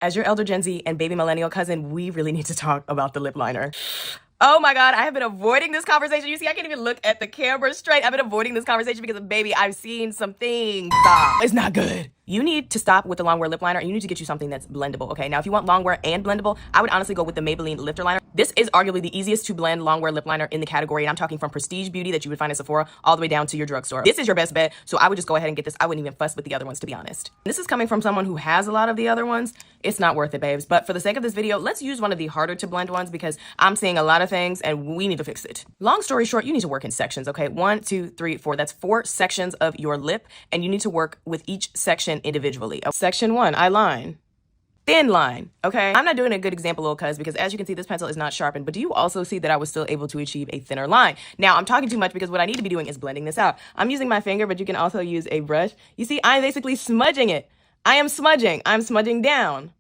As your elder Gen Z and baby millennial cousin, we really need to talk about the lip liner. Oh my God, I have been avoiding this conversation. You see, I can't even look at the camera straight. I've been avoiding this conversation because, baby, I've seen some things. Stop. It's not good. You need to stop with the long wear lip liner and you need to get you something that's blendable, okay? Now, if you want long wear and blendable, I would honestly go with the Maybelline Lifter Liner. This is arguably the easiest to blend long wear lip liner in the category. And I'm talking from prestige beauty that you would find at Sephora all the way down to your drugstore. This is your best bet, so I would just go ahead and get this. I wouldn't even fuss with the other ones, to be honest. This is coming from someone who has a lot of the other ones. It's not worth it, babes. But for the sake of this video, let's use one of the harder to blend ones because I'm seeing a lot of things and we need to fix it. Long story short, you need to work in sections, okay? 1, 2, 3, 4. That's 4 sections of your lip, and you need to work with each section individually. Section 1, eye line. Thin line, okay? I'm not doing a good example, little cuz, because as you can see, this pencil is not sharpened, but do you also see that I was still able to achieve a thinner line? Now, I'm talking too much because what I need to be doing is blending this out. I'm using my finger, but you can also use a brush. You see, I'm basically smudging it. I am smudging. I'm smudging down.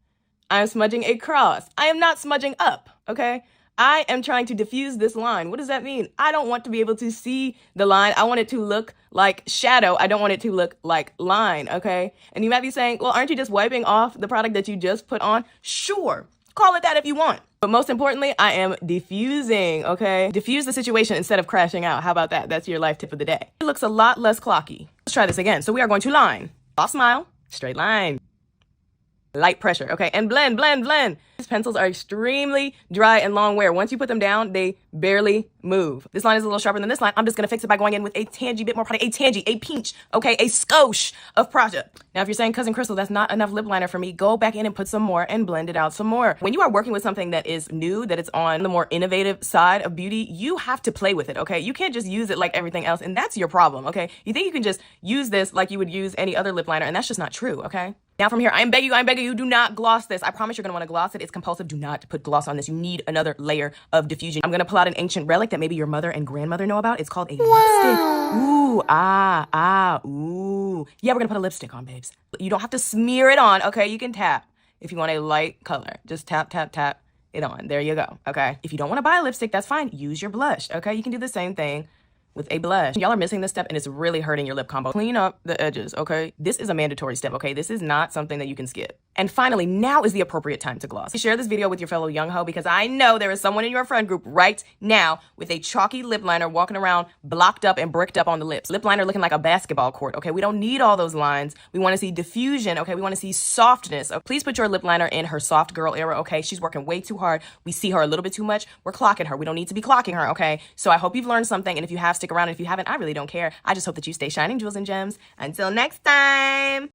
I'm smudging across. I am not smudging up, okay? I am trying to diffuse this line. What does that mean? I don't want to be able to see the line. I want it to look like shadow. I don't want it to look like line, okay? And you might be saying, well, aren't you just wiping off the product that you just put on? Sure, call it that if you want. But most importantly, I am diffusing, okay? Diffuse the situation instead of crashing out. How about that? That's your life tip of the day. It looks a lot less clocky. Let's try this again. So we are going to line. Soft smile, straight line. Light pressure, okay? And blend, blend, blend. These pencils are extremely dry and long wear. Once you put them down, they barely move. This line is a little sharper than this line. I'm just gonna fix it by going in with a tangy bit more product, a tangy, a pinch, okay? A skosh of product. Now, if you're saying, Cousin Crystal, that's not enough lip liner for me, go back in and put some more and blend it out some more. When you are working with something that is new, that it's on the more innovative side of beauty, you have to play with it, okay? You can't just use it like everything else, and that's your problem, okay? You think you can just use this like you would use any other lip liner, and that's just not true, okay? Now from here, I'm begging you, do not gloss this. I promise you're gonna wanna gloss it. It's compulsive. Do not put gloss on this. You need another layer of diffusion. I'm gonna pull out an ancient relic that maybe your mother and grandmother know about. It's called a lipstick. Ooh, ooh. Yeah, we're gonna put a lipstick on, babes. You don't have to smear it on, okay? You can tap if you want a light color. Just tap, tap, tap it on. There you go, okay? If you don't wanna buy a lipstick, that's fine. Use your blush, okay? You can do the same thing with a blush. Y'all are missing this step and it's really hurting your lip combo. Clean up the edges, okay? This is a mandatory step, okay? This is not something that you can skip. And finally, now is the appropriate time to gloss. Share this video with your fellow young ho because I know there is someone in your friend group right now with a chalky lip liner walking around blocked up and bricked up on the lips. Lip liner looking like a basketball court, okay? We don't need all those lines. We wanna see diffusion, okay? We wanna see softness. Please put your lip liner in her soft girl era, okay? She's working way too hard. We see her a little bit too much. We're clocking her. We don't need to be clocking her, okay? So I hope you've learned something, and if you have, stick around. And if you haven't, I really don't care. I just hope that you stay shining jewels and gems. Until next time.